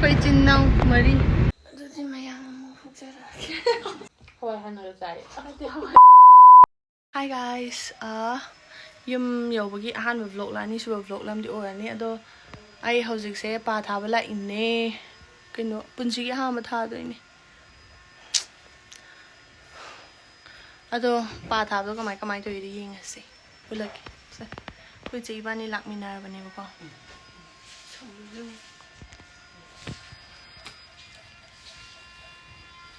Koi Echin enao Mari. Jadi mayang mau futsal. Hi guys, yum yobagi ahan vlog la ni su vlog lam di orani ado ai hojik se pa tha bala inne kino punji gi ha ma tha do ini ado pa tha do kamai to iri ying ase ulak se koi chei bani lak minar bane ba ko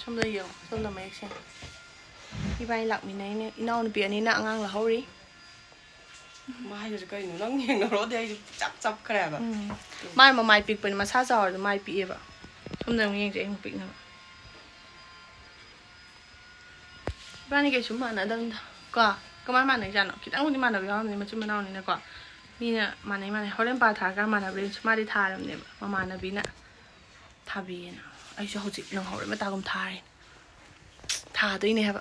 chom da yo chom da mai se đi bay lặng mình này inao biển này nặng ngang là hậu đi mai rồi cái nó nghiêng nó rót đây chắp chắp cái này mai mà mai pick bên mà sát giờ rồi mai pick vậy không được nghiêng thì không pick nữa bạn này cái chúng mà nó đơn quả cái màn này ra nó kita không đi màn nào đó nhưng mà chúng mình nào này là quả ni nè màn này họ lên ba thả cái màn nào bên mà đi thả làm này mà màn nào bên nè thả bên ai cho họ chịu lòng họ để mà ta cùng thả tới này hả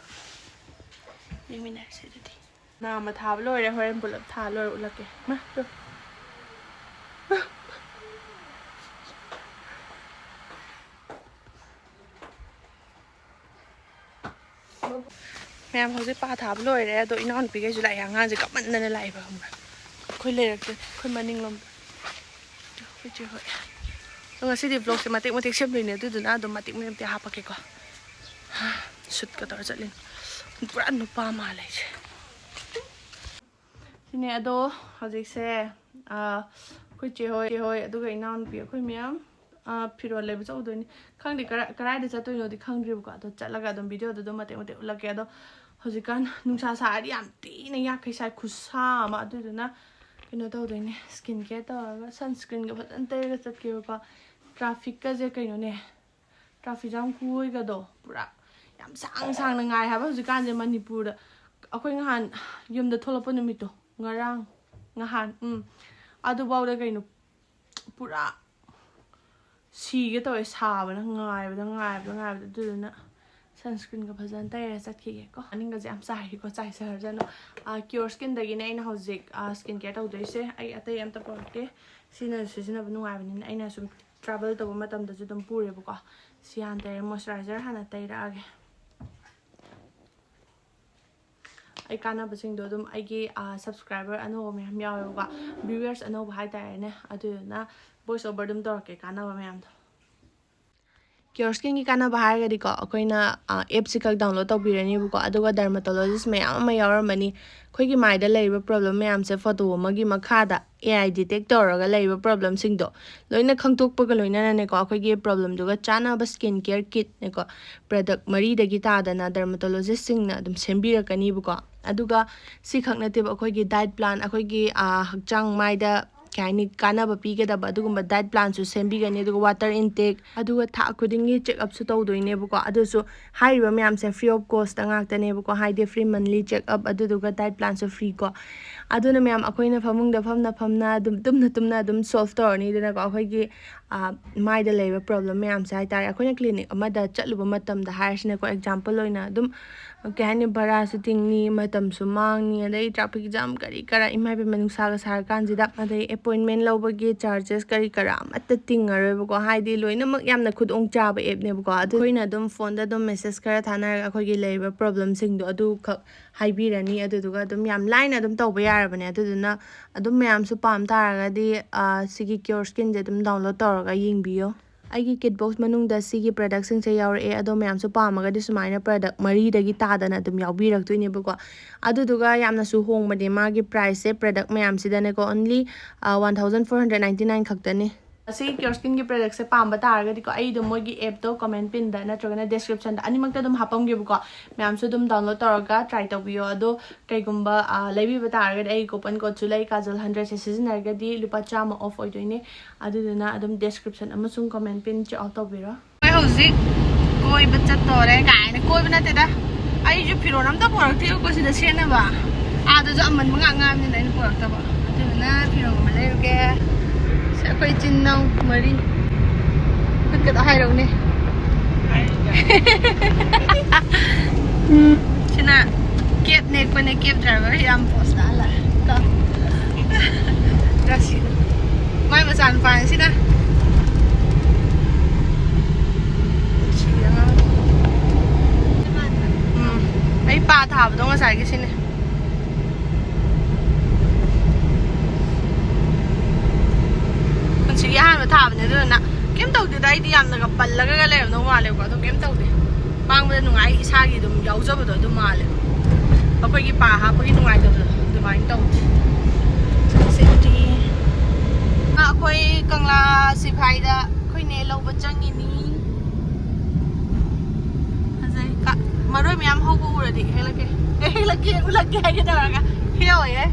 nhưng mình sẽ đi nào mà thả lôi ra hồi pulap thả lôi là kì mà được mẹ em không biết ba thả lôi ra tụi nó bị cái gì lại hàng ngang gì các bạn nên lại vào không khơi lê được khơi mà ninh lắm khơi chưa vậy rồi sẽ đi vlog sẽ mà tiếc xem này từ từ nào đồ mà tiếc mình tiếc hấp cái quoi sụt cái tao chạy lên brand new pa mà lại thì nè đó hojik se khoi che hoi adu gai nan pi khoi miam phiro le ba do ni khang di karai de cha toi no di khang ri ba do chat laga dom video do mate la ke do hojik kan nungsa sa ri am ti na ya khai sai khusa ma adu na kino do do ni skin care to sunscreen ga phan te ga chat ke ba traffic ka je kai no ne traffic jam khui ga do pura yam sang na ngai ha ba hojik kan je manipur da akhoi ngahan yum da thola pa numit to ngarang ngahan adu baw da kai no pura si ga to sa ba na ngai ba du na sunscreen ga phajan tai ra chat ki ko aning ga jam sai ko chai sar ja no CureSkin da gi ne ina hojik skin care to doi se ai atai am ta porte sina sina ba nungai ba ni aina sum travel to ma tam da ju dam pure ba ko sian tai moisturizer hana tai ra age ai kana basing do dum ai gi subscriber ano me ham yaw ga viewers ano ba hai ta ne adu na voice over dum dor ke kana ba me am CureSkin gi kana ba hai ga di ko akoina app si kak download to bi rani bu ko adu ga dermatologist me am ma yawar mani khoi gi mai da lei ba problem me am se photo ma gi makha da AI detector ga lei ba problem sing do loina khangtok pa ga loina ne ko akhoi gi problem du ga chana ba skin care kit ne ko product mari da gi ta da na dermatologist sing na dum sembi ra kani bu ko aduga si khak na te ba akhoi gi diet plan akhoi gi hakchang mai da kaini kana ba pi ga da ba adugumba diet plan su sembi ga ne aduga water intake aduga tha according check up su to do ne bu ko adu su hai ba me am se free of cost ta ngak ta ne bu ko hai de free monthly check up aduga diet plan su free ko aduna me am akoi na famung da famna dum solve to ni da ko akhoi gi mai da leba problem me am sai tar akoi na clinic ama da chatlu ba matam da har sine ko example loina dum कहने बड़ा से तिंगनी मतम सुमांगनी अदई traffic jam करी करा EMI पे मनुसा का सार कांजिदा अदई appointment लौबगे charges करी करा अत तिंगरे बको हाइदि लोइनमक यामना खुदोंग चाबा एप ने बको अदु खोइना दम फोन दा दम मेसेज करा थाना अखोगी लेबा प्रॉब्लम सिंग दो अदु खक हाइबिरनी अदुदुगा दम याम लाइन दम तौबा यारबने अदुदुना अदुम मयाम सु पाम तारगादी सिगी CureSkin जे दम डाउनलोड तौरगा यिंगबियो आइगी किट बॉक्स मनुंगदा सिगी प्रोडक्ट सिंग से यावरे अदो मयाम सु पामगादी सुमाइना प्रोडक्ट मरी दगी तादना दम यावबिरक्तोइने बको अदुदुगा यामना सु होंगबदे मागी प्राइस से प्रोडक्ट मयाम सिदने को ओनली 1499 खक्तने asi CureSkin की प्रोडक्ट से पाम तारगदी को आई दम मोगी ऐप तो कमेंट पिन दा नत्रगना डिस्क्रिप्शन दा अनिमक दम हापमगे बको मयाम सु दम डाउनलोड तौरगा ट्राई तौबियो अदो कैगुम्बा लेबी बतारगदी आई कूपन कोड सु लै काजल 100 से सिजनरगदी लुपा चामा ऑफ ओइदोइने अदुदना अदम डिस्क्रिप्शन अमसुंग कमेंट पिन चे आउट तौबिरो मैं हौजिक कोई बच्चा तोरे गायने कोई बना तेदा आई जो फिरोन हम त पोरक्तियो को सिदा सेनबा आदो जो अमन मंगा ngam ni नै पोरक्तबा अदुना फिरोन म लेरुगे Koi Echin enao Mari. Kita hai rong ni. Sina cab nek pa ne cab driver yang post ala. Ka. Rasi. Mai masan fan sina. ꯊꯥꯕꯗꯣ ꯉꯁꯥꯏꯒꯤꯁꯤꯅꯦ ꯄꯨꯟꯁꯤꯒꯤ ꯑꯍꯥꯟꯕ ꯊꯥꯕꯅꯦ ꯑꯗꯨꯗꯨꯅ ꯀꯩꯝ ꯇꯧꯗꯦꯗ ꯑꯩꯗꯤ ꯌꯥꯝꯅꯒ ꯄꯜꯂꯒ ꯂꯩꯔꯝꯗꯧ ꯃꯥꯜꯂꯦꯕꯀꯣ ꯑꯗꯣ ꯀꯩꯝ ꯇꯧꯗꯦ ꯄꯥꯡꯕꯗ ꯅꯨꯡꯉꯥꯏ ꯏꯁꯥꯒꯤ ꯑꯗꯨꯝ ꯌꯥꯎꯖꯕꯗꯣ ꯑꯗꯨꯝ ꯃꯥꯜꯂꯦ ꯑꯩꯈꯣꯏꯒꯤ ꯄꯥ ꯍꯥꯞꯄꯒꯤ ꯅꯨꯡꯉꯥꯏꯇꯕꯗꯣ ꯑꯗꯨꯃꯥꯏꯅ ꯇꯧꯗꯦ ꯑꯩꯈꯣꯏ ꯀꯪꯂꯥ ꯁꯤꯐꯥꯏꯗ ꯑꯩꯈꯣꯏꯅꯦ ꯂꯧꯕ ꯆꯪꯉꯤꯅꯤ ꯐꯖꯩ ꯃꯔꯣꯏ ꯃꯌꯥꯝ ꯍꯧꯕ ꯎꯔꯗꯤ ꯍꯦꯛꯂꯛꯀꯦ ꯎꯠꯂꯛꯀꯦ ꯍꯥꯏꯒꯦ ꯇꯧꯔꯒ ꯍꯦꯛꯑꯣꯏꯌꯦ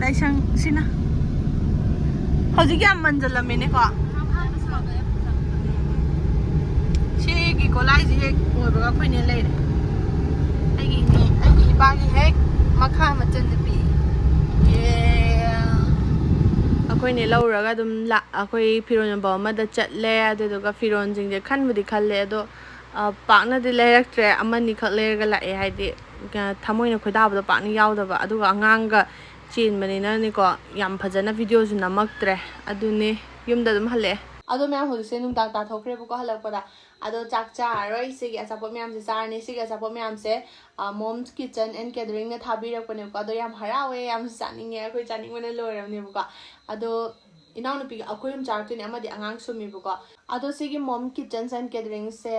ꯂꯥꯏꯁꯪ ꯁꯤꯅ ꯍꯧꯖꯤꯛ ꯌꯥꯝ ꯃꯟꯖꯜꯂꯝꯃꯦꯅꯦꯀꯣ ꯁꯤꯒꯤ ꯒꯣꯂꯥꯏꯁꯦ ꯍꯦꯛ ꯑꯣꯏꯕꯒ ꯑꯩꯈꯣꯏꯅꯦ ꯂꯩꯔꯦ ꯑꯩꯒꯤ ꯏꯄꯥꯒꯤ ꯍꯦꯛ ꯃꯈꯥ ꯃꯆꯟꯅꯨꯄꯤ ꯑꯩꯈꯣꯏꯅꯦ ꯂꯧꯔꯒ ꯑꯗꯨꯝ ꯑꯩꯈꯣꯏ ꯐꯤꯔꯣꯟ ꯌꯣꯟꯐꯝ ꯑꯃꯗ ꯆꯠꯂꯦ ꯑꯗꯨꯗꯨꯒ ꯐꯤꯔꯣꯟꯁꯤꯡꯁꯦ ꯈꯟꯕꯨꯗꯤ ꯈꯜꯂꯦ ꯑꯗꯣ ꯄꯥꯛꯅꯗꯤ ꯂꯩꯔꯛꯇ꯭ꯔꯦ ꯑꯃꯅꯤꯈꯛ ꯂꯩꯔꯒ ꯂꯥꯛꯑꯦ ꯍꯥꯏꯗꯤ ꯊꯃꯣꯏꯅ ꯈꯣꯏꯗꯥꯕꯗꯣ ꯄꯥꯛꯅ ꯌꯥꯎꯗꯕ ꯑꯗꯨꯒ ꯑꯉꯥꯡꯒ ꯆꯦꯟꯕꯅꯤꯅꯅꯦꯀꯣ ꯌꯥꯝ ꯐꯖꯅ ꯚꯤꯗꯤꯑꯣꯁꯨ ꯅꯝꯃꯛꯇ꯭ꯔꯦ ꯑꯗꯨꯅꯦ ꯌꯨꯝꯗ ꯑꯗꯨꯝ ꯍꯜꯂꯛꯑꯦ ꯑꯗꯣ ꯃꯌꯥꯝ ꯍꯧꯖꯤꯛꯁꯦ ꯅꯨꯡꯗꯥꯡ ꯇꯥꯊꯣꯛꯈ꯭ꯔꯦꯕꯀꯣ ꯍꯜꯂꯛꯄꯗ ꯑꯗꯣ ꯆꯥꯛ ꯆꯥꯔꯔꯣꯏ ꯁꯤꯒꯤ ꯑꯆꯥꯄꯣꯠ ꯃꯌꯥꯝꯁꯦ ꯆꯥꯔꯅꯤ ꯁꯤꯒꯤ ꯑꯆꯥꯄꯣꯠ ꯃꯌꯥꯝꯁꯦ ꯃꯣꯝꯁ ꯀꯤꯆꯟ ꯑꯦꯟ ꯀꯦꯗꯔꯤꯡꯅ ꯊꯥꯕꯤꯔꯛꯄꯅꯦꯕꯀꯣ ꯑꯗꯣ ꯌꯥꯝ ꯍꯔꯥꯎꯋꯦ ꯌꯥꯝꯁꯨ ꯆꯥꯅꯤꯡꯉꯦ ꯑꯩꯈꯣꯏ ꯆꯥꯅꯤꯡꯕꯅ ꯂꯣꯏꯔꯕꯅꯦꯕꯀꯣ ꯑꯗꯣ ꯏꯅꯥꯎꯅꯨꯄꯤꯒ ꯑꯩꯈꯣꯏ ꯑꯍꯨꯝ ꯆꯥꯔꯛꯇꯣꯏꯅꯦ ꯑꯃꯗꯤ ꯑꯉꯥꯡ ꯁꯨꯝꯃꯤꯕꯀꯣ ꯑꯗꯣ ꯁꯤꯒꯤ ꯃꯣꯝ ꯀꯤꯆꯟꯁ ꯑꯦꯟ ꯀꯦꯗꯔꯤꯡꯁꯦ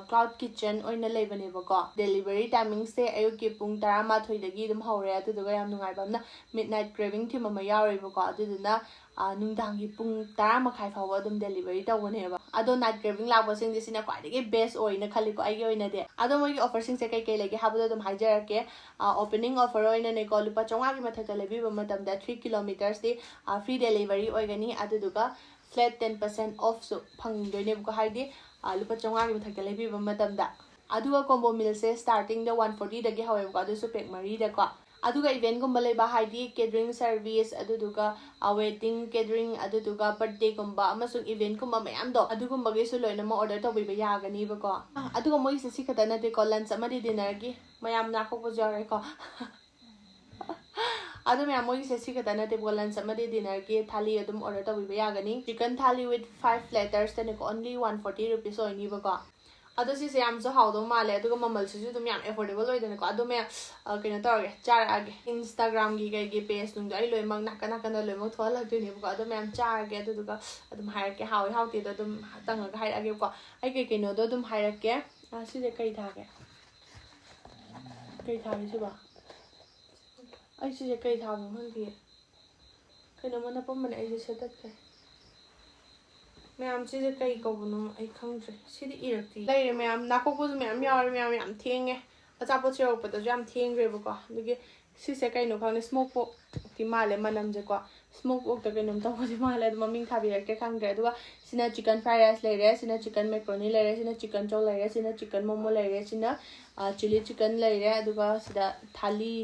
ꯀ꯭ꯂꯥꯎꯗ ꯀꯤꯆꯟ ꯑꯣꯏꯅ ꯂꯩꯕꯅꯦꯕꯀꯣ ꯗꯦꯂꯤꯚꯔꯤ ꯇꯥꯏꯃꯤꯡꯁꯦ ꯑꯌꯨꯛꯀꯤ ꯄꯨꯡ 12ꯗꯒꯤ ꯑꯗꯨꯝ ꯍꯧꯔꯦ ꯑꯗꯨꯗꯨꯒ ꯌꯥꯝ ꯅꯨꯡꯉꯥꯏꯕ ꯑꯃꯅ ꯃꯤꯗꯅꯥꯏꯠ ꯀ꯭ꯔꯦꯚꯤꯡ ꯊꯤꯝ ꯑꯃ ꯌꯥꯎꯔꯦꯕꯀꯣ ꯑꯗꯨꯗꯨꯅ ꯅꯨꯡꯗꯥꯡꯒꯤ ꯄꯨꯡ 10:30 ꯐꯥꯎꯕ ꯑꯗꯨꯝ ꯗꯦꯂꯤꯚꯔꯤ ꯇꯧꯕꯅꯦꯕ ꯑꯗꯣ ꯅꯥꯏꯠ ꯀ꯭ꯔꯦꯚꯤꯡ ꯂꯥꯛꯄꯁꯤꯡꯁꯦ ꯁꯤꯅ ꯈ꯭ꯋꯥꯏꯗꯒꯤ ꯕꯦꯁ ꯑꯣꯏꯅ ꯈꯜꯂꯤꯀꯣ ꯑꯩꯒꯤ ꯑꯣꯏꯅꯗꯤ ꯑꯗꯣ ꯃꯣꯏꯒꯤ ꯑꯣꯐꯔꯁꯤꯡꯁꯦ ꯀꯩ ꯂꯩꯒꯦ ꯍꯥꯏꯕꯗꯣ ꯑꯗꯨꯝ ꯍꯥꯏꯖꯔꯛꯀꯦ ꯑꯣꯄꯦꯅꯤꯡ ꯑꯣꯐꯔ ꯑꯣꯏꯅꯅꯦꯀꯣ ꯂꯨꯄꯥ 500ꯒꯤ ꯃꯊꯛꯇ ꯂꯩꯕꯤꯕ ꯃꯇꯝꯗ 3 ꯀꯤꯂꯣꯃꯤꯇꯔꯁꯇꯤ ꯐ꯭ꯔꯤ ꯗꯦꯂꯤꯚꯔꯤ ꯑꯣꯏꯒꯅꯤ ꯑꯗꯨꯗꯨꯒ ꯐ꯭ꯂꯦꯠ 10% ꯑꯣꯐꯁꯨ ꯐꯪꯗꯣꯏꯅꯦꯕꯀꯣ ꯍꯥꯏꯗꯤ ꯂꯨꯄꯥ 500ꯒꯤ ꯃꯊꯛꯇ ꯂꯩꯕꯤꯕ ꯃꯇꯝꯗ ꯑꯗꯨꯒ ꯀꯣꯝꯕꯣ ꯃꯤꯜꯁꯦ ꯁ꯭ꯇꯥꯔꯇꯤꯡꯗ 140ꯗꯒꯤ ꯍꯧꯋꯦꯕꯀꯣ ꯑꯗꯨꯁꯨ ꯄꯦꯛ 4ꯗꯀꯣ ꯑꯗꯨꯒ ꯏꯚꯦꯟꯠꯒꯨꯝꯕ ꯂꯩꯕ ꯍꯥꯏꯗꯤ ꯀꯦꯇꯔꯤꯡ ꯁꯔꯚꯤꯁ ꯑꯗꯨꯗꯨꯒ ꯋꯦꯗꯤꯡ ꯀꯦꯇꯔꯤꯡ ꯑꯗꯨꯗꯨꯒ ꯕꯔꯊꯗꯦꯒꯨꯝꯕ ꯑꯃꯁꯨꯡ ꯏꯚꯦꯟꯠꯒꯨꯝꯕ ꯃꯌꯥꯝꯗꯣ ꯑꯗꯨꯒꯨꯝꯕꯒꯤꯁꯨ ꯂꯣꯏꯅꯃꯛ ꯑꯣꯔꯗꯔ ꯇꯧꯕꯤꯕ ꯌꯥꯒꯅꯤꯕꯀꯣ ꯑꯗꯨꯒ ꯃꯣꯏꯒꯤꯁꯦ ꯁꯤ ꯈꯛꯇ ꯅꯠꯇꯦꯀꯣ ꯂꯟꯆ ꯑꯃꯗꯤ ꯗꯤꯅꯔꯒꯤ ꯃꯌꯥꯝ ꯅꯥꯀꯣꯛꯄꯁꯨ ꯌꯥꯎꯔꯦꯀꯣ ꯑꯗꯨ ꯃꯌꯥꯝ ꯃꯣꯏꯒꯤꯁꯦ ꯁꯤ ꯈꯛꯇ ꯅꯠꯇꯦꯕꯀꯣ ꯂꯟꯆ ꯑꯃꯗꯤ ꯗꯤꯅꯔꯒꯤ ꯊꯥꯂꯤ ꯑꯗꯨꯝ ꯑꯣꯔꯗर ꯇꯧꯕꯤꯕ ꯌꯥꯒꯅꯤ ꯆꯤꯀꯟ ꯊꯥꯂꯤ ꯋꯤꯠ 5 ꯄ꯭ꯂꯦꯇꯔꯁꯇꯅꯦꯀꯣ ꯑꯣꯟꯂꯤ 140 ꯔꯨꯄꯤꯁ ꯑꯣꯏꯅꯤꯕꯀꯣ ꯑꯗꯣ ꯁꯤꯁꯦ ꯌꯥꯝꯁꯨ ꯍꯥꯎꯗꯧ ꯃꯥꯜꯂꯦ ꯑꯗꯨꯒ ꯃꯃꯜꯁꯤꯁꯨ ꯑꯗꯨꯝ ꯌꯥꯝ ꯑꯦꯐꯣꯔꯗꯦꯕल ꯑꯣꯏꯗꯅꯀꯣ ꯑꯗꯣ ꯃꯌꯥꯝ ꯀꯩꯅꯣ ꯇꯧꯔꯒꯦ ꯆꯥꯔꯛꯑꯒꯦ ꯏꯟꯁꯇꯥꯒ꯭ꯔꯥꯝꯒꯤ ꯀꯩꯒꯤ ꯄꯦꯖ ꯅꯨꯡꯗꯣ ꯑꯩ ꯂꯣꯏꯅꯃꯛ ꯅꯥꯀꯟꯗ ꯂꯣꯏꯅꯃꯛ ꯊꯣꯛꯍꯜꯂꯛꯇꯣꯏꯅꯦꯕꯀꯣ ꯑꯗꯣ ꯃꯌꯥꯝ ꯆꯥꯔꯒꯦ ꯑꯗꯨꯗꯨꯒ ꯑꯗꯨꯝ ꯍꯥꯏꯔꯛꯀꯦ ꯍꯥꯎꯋꯤ ꯍꯥꯎꯇꯦꯗꯣ ꯑꯗꯨꯝ ꯇꯪꯉꯒ ꯍꯥꯏꯔꯛꯑꯒꯦꯕꯀꯣ ꯑꯩ ꯀꯩꯅꯣꯗꯣ ꯑꯗꯨꯝ ꯍꯥꯏꯔꯛꯀꯦ ꯁꯤꯁꯦ ꯀꯩ ꯊꯥꯒꯦ ꯀꯩ ꯊꯥꯒꯦ ꯁꯤꯕꯣ ꯑꯩ ꯁꯤꯁꯦ ꯀꯩ ꯊꯥꯕꯅꯣ ꯈꯪꯗꯦ ꯀꯩꯅꯣꯝꯃ ꯅꯞꯄꯝꯕꯅꯦ ꯑꯩꯁꯦ ꯁꯦꯠꯇꯠꯈ꯭ꯔꯦ ꯃꯌꯥꯝ ꯁꯤꯁꯦ ꯀꯩ ꯀꯧꯕꯅꯣ ꯑꯩ ꯈꯪꯗ꯭ꯔꯦ ꯁꯤꯗꯤ ꯏꯔꯛꯇꯤ ꯂꯩꯔꯦ ꯃꯌꯥꯝ ꯅꯥꯀꯣꯛꯄꯁꯨ ꯃꯌꯥꯝ ꯌꯥꯎꯔꯦ ꯃꯌꯥꯝ ꯌꯥꯝ ꯊꯦꯡꯉꯦ ꯑꯆꯥꯄꯣꯠ ꯌꯧꯔꯛꯄꯗꯁꯨ ꯌꯥꯝ ꯊꯦꯡꯈ꯭ꯔꯦꯕꯀꯣ ꯑꯗꯨꯒꯤ ꯁꯤꯁꯦ ꯀꯩꯅꯣ ꯈꯪꯗꯦ ꯁ꯭ꯃꯣꯛ ꯄꯣꯛꯇꯤ ꯃꯥꯜꯂꯦ ꯃꯅꯝꯁꯦꯀꯣ ꯁ꯭ꯃꯣꯛ ꯄꯣꯛꯇ ꯀꯩꯅꯣꯝ ꯇꯧꯕꯗꯤ ꯃꯥꯜꯂꯦ ꯑꯗꯣ ꯃꯃꯤꯡ ꯊꯥꯕꯤꯔꯛꯇ꯭ꯔꯦ ꯈꯪꯗ꯭ꯔꯦ ꯑꯗꯨꯒ ꯁꯤꯅ ꯆꯤꯀꯟ ꯐ꯭ꯔꯥꯏ ꯔꯥꯏꯁ ꯂꯩꯔꯦ ꯁꯤꯅ ꯆꯤꯀꯟ ꯃꯦꯀ꯭ꯔꯣꯅꯤ ꯂꯩꯔꯦ ꯁꯤꯅ ꯆꯤꯀꯟ ꯆꯧ ꯂꯩꯔꯦ ꯁꯤꯅ ꯆꯤꯀꯟ ꯃꯣꯃꯣ ꯂꯩꯔꯦ ꯁꯤꯅ ꯆꯤꯂꯤ ꯆꯤꯀꯟ ꯂꯩꯔꯦ ꯑꯗꯨꯒ ꯁꯤꯗ ꯊꯥꯂꯤ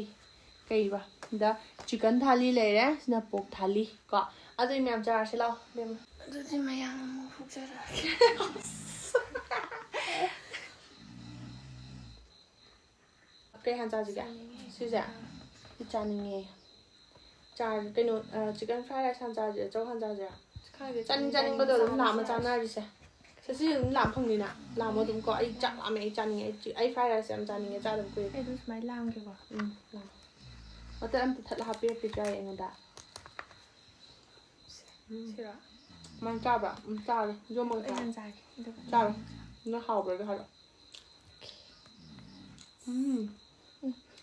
ꯀꯩꯕ ꯁꯤꯗ ꯆꯤꯀꯟ ꯊꯥꯂꯤ ꯂꯩꯔꯦ ꯁꯤꯅ ꯄꯣꯛ ꯊꯥꯂꯤ ꯀꯣ ꯑꯗꯨꯗꯤ ꯃꯌꯥꯝ ꯆꯥꯔꯁꯤ ꯂꯥꯛꯑꯣ ꯕꯦꯝꯃ ꯑꯗꯨꯗꯤ ꯃꯌꯥꯝ ꯑꯃꯨꯛ ꯐꯨꯛꯆꯔꯛꯑꯒꯦ ꯀꯩ ꯍꯥꯟ ꯆꯥꯁꯤꯒꯦ ꯁꯤꯁꯦ ꯆꯥꯅꯤꯡꯉꯦ ꯀꯩꯅꯣ ꯆꯤꯀꯟ ꯐ꯭ꯔꯥꯏ ꯔꯥꯏꯁ ꯍꯥꯟ ꯆꯥꯁꯤꯔꯥ ꯆꯧ ꯍꯥꯟ ꯆꯥꯁꯤꯔꯥ ꯆꯥꯅꯤꯡꯕꯗꯣ ꯑꯗꯨꯝ ꯂꯥꯝꯃ ꯆꯥꯅꯔꯤꯁꯦ ꯁꯤ ꯑꯗꯨꯝ ꯂꯥꯝ ꯐꯪꯅꯤꯅ ꯂꯥꯝꯃꯣ ꯑꯗꯨꯝ ꯀꯣ ꯑꯩ ꯆꯥꯛ ꯂꯥꯝꯃꯦ ꯑꯩ ꯆꯥꯅꯤꯡꯉꯦ ꯑꯩ ꯐ꯭ꯔꯥꯏ ꯔꯥꯏꯁ ꯌꯥꯝ ꯆꯥꯅꯤꯡꯉꯦ ꯆꯥꯗꯕ ꯀꯨꯏꯔꯦ ꯑꯩ ꯑꯗꯨꯝ ꯁꯨꯃꯥꯏꯅ ꯂꯥꯝꯒꯦꯀꯣ ꯂꯥꯝ ꯃꯇꯠ ꯑꯝꯇ ꯊꯠꯂ ꯍꯥꯞꯄꯤꯔꯛꯀꯦꯁꯨ ꯌꯥꯏ ꯑꯩꯉꯣꯟꯗ ꯁꯤꯔꯣ ꯃꯥꯅ ꯆꯥꯕ꯭ꯔꯥ ꯆꯥꯔꯦ ꯌꯣꯝꯃꯒ ꯆꯥꯔꯦ ꯆꯥꯔꯣ ꯅꯪ ꯍꯥꯎꯕ꯭ꯔꯥꯗꯣ ꯍꯥꯏꯔꯛꯑꯣ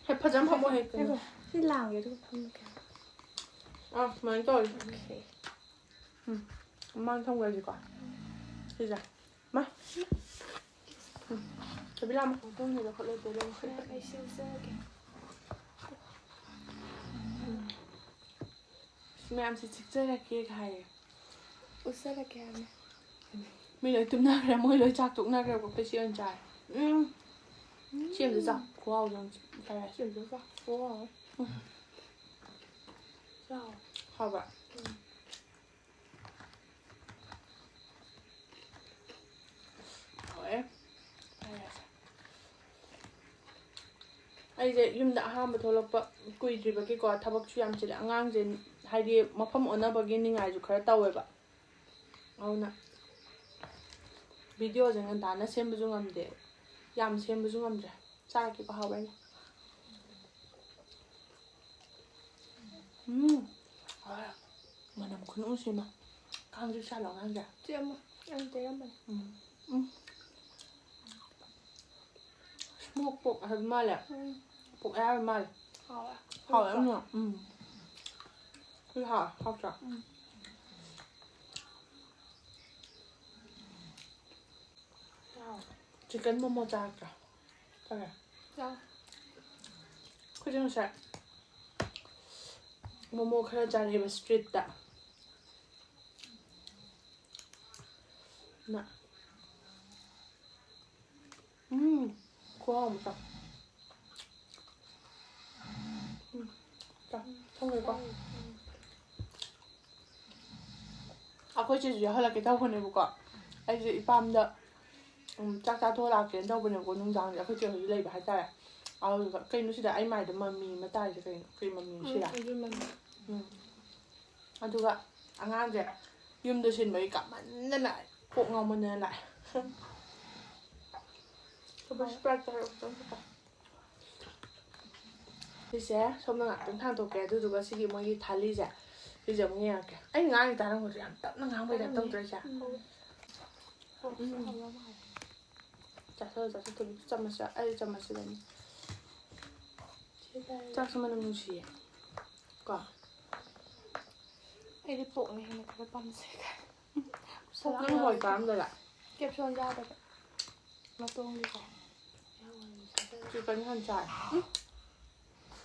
ꯍꯦꯛ ꯐꯖꯅ ꯐꯝꯃꯣ ꯍꯦꯛ ꯀꯩꯅꯣ ꯁꯤ ꯂꯥꯡꯒꯦ ꯑꯗꯨꯒ ꯐꯝꯃꯒꯦ ꯁꯨꯃꯥꯏꯅ ꯇꯧꯔꯤ ꯃꯥꯡ ꯊꯝꯈ꯭ꯔꯁꯤꯀꯣ ꯁꯤꯁꯦ ꯃꯥ ꯆꯕꯤ ꯂꯥꯝꯃꯣ ꯃꯇꯨꯡꯗ ꯈꯣꯠꯂꯣꯏꯗꯣꯏ ꯑꯩ ꯁꯤꯜꯆꯔꯒꯦ ꯃꯌꯥꯝꯁꯦ ꯆꯤꯛꯆꯔꯛꯀꯦꯒ ꯍꯥꯏꯌꯦ ꯎꯠꯆꯔꯛꯀꯦ ꯍꯥꯏꯕꯅꯦ ꯃꯤ ꯂꯣꯏ ꯇꯨꯝꯅꯈ꯭ꯔꯦ ꯃꯣꯏ ꯂꯣꯏ ꯆꯥꯛ ꯇꯣꯛꯅꯈ꯭ꯔꯦꯕ ꯑꯩꯈꯣꯏ ꯁꯤ ꯑꯣꯏꯅ ꯆꯥꯔꯦ ꯁꯤ ꯑꯃꯇ ꯆꯥꯎ ꯈꯨꯍꯥꯎꯗꯣ ꯐ꯭ꯔꯥꯏ ꯔꯥꯏꯁ ꯑꯃꯇ ꯆꯥꯎ ꯈꯨꯍꯥꯎ ꯆꯥꯎ ꯍꯥꯎꯕ꯭ꯔꯥ ꯍꯥꯎꯋꯦ ꯐ꯭ꯔꯥꯏ ꯔꯥꯏꯁ ꯑꯩꯁꯦ ꯌꯨꯝꯗ ꯑꯍꯥꯟꯕ ꯊꯣꯛꯂꯛꯄ ꯀꯨꯏꯗ꯭ꯔꯤꯕꯒꯤꯀꯣ ꯊꯕꯛꯁꯨ ꯌꯥꯝ ꯆꯤꯜꯂꯦ ꯑꯉꯥꯡꯁꯦ ꯍꯥꯏꯗꯤ ꯃꯐꯝ ꯑꯣꯟꯅꯕꯒꯤ ꯅꯤꯡꯉꯥꯏꯁꯨ ꯈꯔ ꯇꯧꯋꯦꯕ ꯑꯗꯨꯅ ꯚꯤꯗꯤꯑꯣꯁꯦ ꯉꯟꯇꯥꯅ ꯁꯦꯝꯕꯁꯨ ꯉꯝꯗꯦ ꯌꯥꯝ ꯁꯦꯝꯕꯁꯨ ꯉꯝꯗ꯭ꯔꯦ ꯆꯥꯔꯛꯀꯦꯀꯣ ꯍꯥꯎꯕ꯭ꯔꯅꯦ ꯃꯅꯝ ꯈꯨꯅꯨꯡꯁꯤꯃ ꯈꯥꯡꯖꯨ ꯆꯥꯜꯂꯣ ꯑꯉꯥꯡꯁꯦ ꯆꯦꯃ ꯌꯥꯝ ꯇꯩꯔꯝꯕꯅꯤ ꯁ꯭ꯃꯣꯛ ꯄꯣꯛ ꯍꯥꯏꯕ ꯃꯥꯜꯂꯦ ꯄꯣꯛ ꯍꯥꯏꯕ ꯃꯥꯜꯂꯦ ꯍꯥꯎꯋꯦ ꯍꯥꯎꯋꯦ ꯌꯥꯝꯅ ꯍꯥꯎꯋꯦ ꯍꯥꯎꯇ꯭ꯔꯣ chicken momo ꯆꯥꯔꯛꯇ꯭ꯔꯥ ꯆꯥꯔꯦ ꯆꯥꯎ ꯑꯩꯈꯣꯏꯁꯦ ꯉꯁꯥꯏ ꯃꯣꯃꯣ ꯈꯔ ꯆꯥꯔꯛꯑꯦꯕ ꯁ꯭ꯇ꯭ꯔꯤꯠꯇ ꯈꯨꯍꯥꯎ ꯑꯃ ꯊꯝꯒꯦꯀꯣ ꯑꯩꯈꯣꯏ ꯆꯦꯁꯨ ꯌꯥꯎꯍꯜꯂꯛꯀꯦ ꯇꯧꯕꯅꯦꯕꯀꯣ ꯑꯩꯁꯦ ꯏꯄꯥꯝꯗ ꯆꯥꯛ ꯆꯥꯊꯣꯛꯑ ꯂꯥꯛꯀꯦꯅ ꯇꯧꯕꯅꯦꯕꯀꯣ ꯅꯨꯡꯗꯥꯡꯁꯦ ꯑꯩꯈꯣꯏ ꯆꯦ ꯍꯣꯏꯁꯨ ꯂꯩꯕ ꯍꯥꯏꯇꯥꯔꯦ ꯑꯗꯨꯒ ꯀꯩꯅꯣ ꯁꯤꯗ ꯑꯩ ꯃꯥꯏꯗ ꯃꯃꯤ ꯑꯃ ꯇꯥꯔꯤꯁꯦ ꯀꯩꯅꯣ ꯀꯔꯤ ꯃꯃꯤꯅꯣ ꯁꯤꯗ ꯑꯗꯨꯒ ꯑꯉꯥꯡꯁꯦ ꯌꯨꯝꯗ ꯁꯤꯟꯕꯒꯤ ꯀꯥꯞꯃꯟꯗꯅ ꯀꯣꯛ ꯉꯥꯎꯃꯟꯗꯅ ꯂꯥꯛꯑꯦ ꯁꯤꯁꯦ ꯁꯣꯝꯗ ꯉꯥꯛꯇꯪ ꯊꯥꯡꯗꯣꯛꯀꯦ ꯑꯗꯨꯗꯨꯒ ꯁꯤꯒꯤ ꯃꯣꯏꯒꯤ ꯊꯥꯂꯤꯁꯦ ꯁꯤꯁꯦ ꯑꯃꯨꯛ ꯌꯦꯡꯉꯛꯀꯦ ꯑꯩ ꯉꯥꯡꯉꯤ ꯇꯥꯔꯝꯒꯗ꯭ꯔꯥ ꯌꯥꯝ ꯇꯞꯅ ꯉꯥꯡꯕꯩ ꯇꯥꯏꯞ ꯇꯧꯗ꯭ꯔꯣꯏꯁꯦ ꯆꯥꯁꯜꯂꯣ ꯆꯥꯃꯁ ꯑꯩ ꯆꯥꯃꯁꯁꯤꯗꯅꯤ ꯆꯥꯛꯁꯨ ꯃꯅꯝ ꯅꯨꯡꯁꯤꯌꯦ ꯀꯣ ꯑꯩꯗꯤ ꯄꯣꯛꯅ ꯍꯦꯟꯅ ꯈꯔ ꯄꯥꯝꯖꯩ ꯅꯪ ꯍꯋꯥꯏ ꯆꯥꯔꯝꯗꯕ꯭ꯔꯥ ꯀꯦꯞꯁꯣꯟ ꯆꯥꯗꯕ ꯃꯇꯣꯡꯒꯤꯀꯣ ꯆꯤꯛꯀꯟ ꯍꯥꯟꯅ ꯆꯥꯏ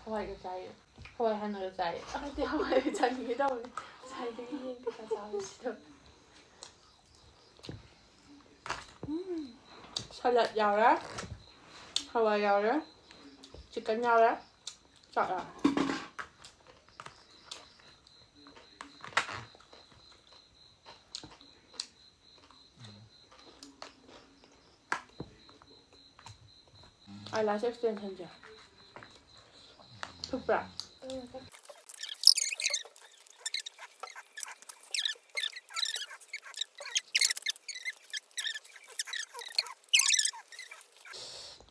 ꯍꯋꯥꯏꯒ ꯆꯥꯏꯌꯦ ꯍꯋꯥꯏ ꯍꯥꯟꯅꯒ ꯆꯥꯏꯌꯦ ꯅꯠꯇꯦ ꯍꯋꯥꯏ ꯆꯥꯅꯤꯡꯉꯦ ꯇꯧꯕꯅꯦ ꯉꯁꯥꯏꯗꯒꯤ ꯌꯦꯟ ꯀꯩꯀꯥ ꯆꯥꯕꯁꯤꯗ ꯁꯂꯠ ꯌꯥꯎꯔꯦ ꯍꯋꯥꯏ ꯌꯥꯎꯔꯦ ꯆꯤꯛꯀꯟ ꯌꯥꯎꯔꯦ ꯆꯥꯛ ꯌꯥꯎꯔꯦ eyelash extensionꯁꯦ ꯊꯨꯞꯄ꯭ꯔꯥ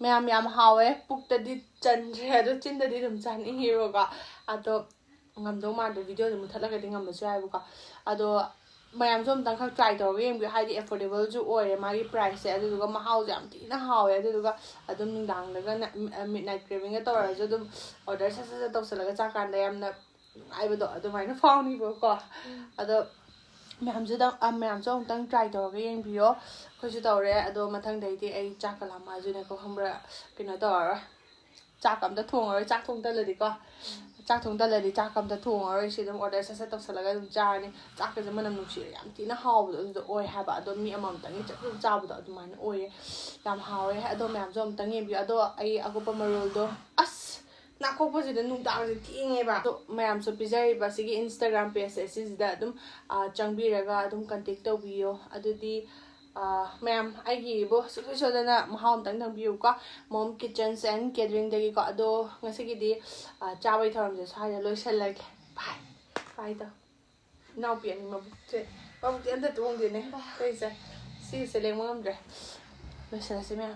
ꯃꯌꯥꯝ ꯌꯥꯝ ꯍꯥꯎꯋꯦ ꯄꯨꯛꯇꯗꯤ ꯆꯟꯗ꯭ꯔꯦ ꯑꯗꯣ ꯆꯤꯟꯗꯗꯤ ꯑꯗꯨꯝ ꯆꯥꯅꯤꯡꯉꯦꯕꯀꯣ ꯑꯗꯣ ꯉꯝꯗꯧ ꯃꯥꯟꯗ꯭ꯔꯦ ꯚꯤꯗꯤꯑꯣꯗꯣ ꯃꯨꯠꯊꯠꯂꯒꯗꯤ ꯉꯝꯕꯁꯨ ꯌꯥꯏꯕꯀꯣ ꯑꯗꯣ ꯃꯌꯥꯝꯁꯨ ꯑꯝꯇꯪꯈꯛ ꯇ꯭ꯔꯥꯏ ꯇꯧꯔꯒ ꯌꯦꯡꯕꯤꯌꯨ ꯍꯥꯏꯗꯤ ꯑꯦꯐꯣꯔꯗꯦꯕꯜꯁꯨ ꯑꯣꯏꯔꯦ ꯃꯥꯒꯤ ꯄ꯭ꯔꯥꯏꯁꯁꯦ ꯑꯗꯨꯗꯨꯒ ꯃꯍꯥꯎꯁꯨ ꯌꯥꯝ ꯊꯤꯅ ꯍꯥꯎꯋꯦ ꯑꯗꯨꯗꯨꯒ ꯑꯗꯨꯝ ꯅꯨꯡꯗꯥꯡꯗꯒ ꯃꯤꯠ ꯅꯥꯏꯠ ꯀ꯭ꯔꯦꯚꯤꯡꯒ ꯇꯧꯔꯁꯨ ꯑꯗꯨꯝ ꯑꯣꯔꯗꯔ ꯁꯠ ꯇꯧꯁꯜꯂꯒ ꯆꯥꯀꯥꯟꯗ ꯌꯥꯝꯅ ꯅꯨꯡꯉꯥꯏꯕꯗꯣ ꯑꯗꯨꯃꯥꯏꯅ ꯐꯥꯎꯅꯤꯕꯀꯣ ꯑꯗꯣ ꯃꯌꯥꯝꯁꯨ ꯑꯃꯨꯛꯇꯪ ꯇ꯭ꯔꯥꯏ ꯇꯧꯔꯒ ꯌꯦꯡꯕꯤꯌꯣ ꯑꯩꯈꯣꯏꯁꯨ ꯇꯧꯔꯦ ꯑꯗꯣ ꯃꯊꯪꯗꯩꯗꯤ ꯑꯩ ꯆꯥꯛꯀ ꯂꯥꯝꯃꯛꯑꯁꯨꯅꯦꯀꯣ ꯈꯪꯕ꯭ꯔꯥ ꯀꯩꯅꯣ ꯇꯧꯔꯔꯣꯏ ꯆꯥꯛ ꯑꯝꯇ ꯊꯣꯡꯉꯔꯣꯏ ꯆꯥꯛ ꯊꯣꯡ ꯇꯜꯂꯗꯤꯀꯣ ꯆꯥꯛ ꯊꯣꯡ ꯇꯜꯂꯗꯤ ꯆꯥꯛ ꯑꯝꯇ ꯊꯣꯡꯉꯔꯣꯏ ꯁꯤ ꯑꯗꯨꯝ ꯑꯣꯔꯗꯔ ꯁꯠ ꯇꯧꯁꯜꯂꯒ ꯑꯗꯨꯝ ꯆꯥꯔꯅꯤ ꯆꯥꯛꯀꯁꯦ ꯃꯅꯝ ꯅꯨꯡꯁꯤꯔꯦ ꯌꯥꯝ ꯊꯤꯅ ꯍꯥꯎꯕꯗꯣ ꯑꯗꯨꯗꯣ ꯑꯣꯏ ꯍꯥꯏꯕ ꯑꯗꯣ ꯃꯤ ꯑꯃꯃꯝꯇꯪꯒꯤ ꯆꯥꯕꯗꯣ ꯑꯗꯨꯃꯥꯏꯅ ꯑꯣꯏꯌꯦ ꯌꯥꯝ ꯍꯥꯎꯋꯦ ꯑꯗꯣ ꯃꯌꯥꯝꯁꯨ ꯑꯃꯨꯛꯇꯪ ꯌꯦꯡꯕꯤꯌꯨ ꯑꯗꯣ ꯑꯩ ꯑꯀꯨꯞꯄ ꯃꯔꯣꯜꯗꯣ ꯑꯁ ꯅꯥꯀꯣꯛꯄꯁꯤꯗ ꯅꯨꯡꯗꯥꯡꯁꯦ ꯊꯦꯡꯉꯦꯕ ꯑꯗꯣ ꯃꯌꯥꯝꯁꯨ ꯄꯤꯖꯔꯤꯕ ꯁꯤꯒꯤ ꯏꯟꯁꯇꯥꯒ꯭ꯔꯥꯝ ꯄꯦꯖꯁꯦ ꯁꯤꯁꯤꯗ ꯑꯗꯨꯝ ꯆꯪꯕꯤꯔꯒ ꯑꯗꯨꯝ ꯀꯟꯇꯦꯛ ꯇꯧꯕꯤꯌꯣ ꯑꯗꯨꯗꯤ ꯃꯌꯥꯝ ꯑꯩꯒꯤꯕꯨ ꯁꯨꯡꯁꯣꯏ ꯁꯣꯏꯗꯅ ꯃꯍꯥꯎ ꯑꯝꯇꯪ ꯇꯪꯕꯤꯌꯨꯀꯣ ꯃꯣꯝ ꯀꯤꯠꯆꯟꯁ ꯑꯦꯟ ꯀꯦꯇꯔꯤꯡꯗꯒꯤꯀꯣ ꯑꯗꯣ ꯉꯁꯤꯒꯤꯗꯤ ꯆꯥꯕꯒꯤ ꯊꯧꯔꯝꯁꯦ ꯁ꯭ꯋꯥꯏꯗ ꯂꯣꯏꯁꯤꯜꯂꯒꯦ ꯕꯥꯏ ꯇꯧ ꯏꯅꯥꯎꯄꯤ ꯑꯅꯤ ꯃꯕꯨꯛꯁꯦ ꯑꯝꯇ ꯇꯣꯡꯗꯦꯅꯦ ꯀꯩꯁꯦ ꯁꯤꯒꯤꯁꯦ ꯂꯦꯡꯕ ꯉꯝꯗ꯭ꯔꯦ ꯂꯣꯏꯁꯤꯜꯂꯁꯤ ꯃꯌꯥꯝ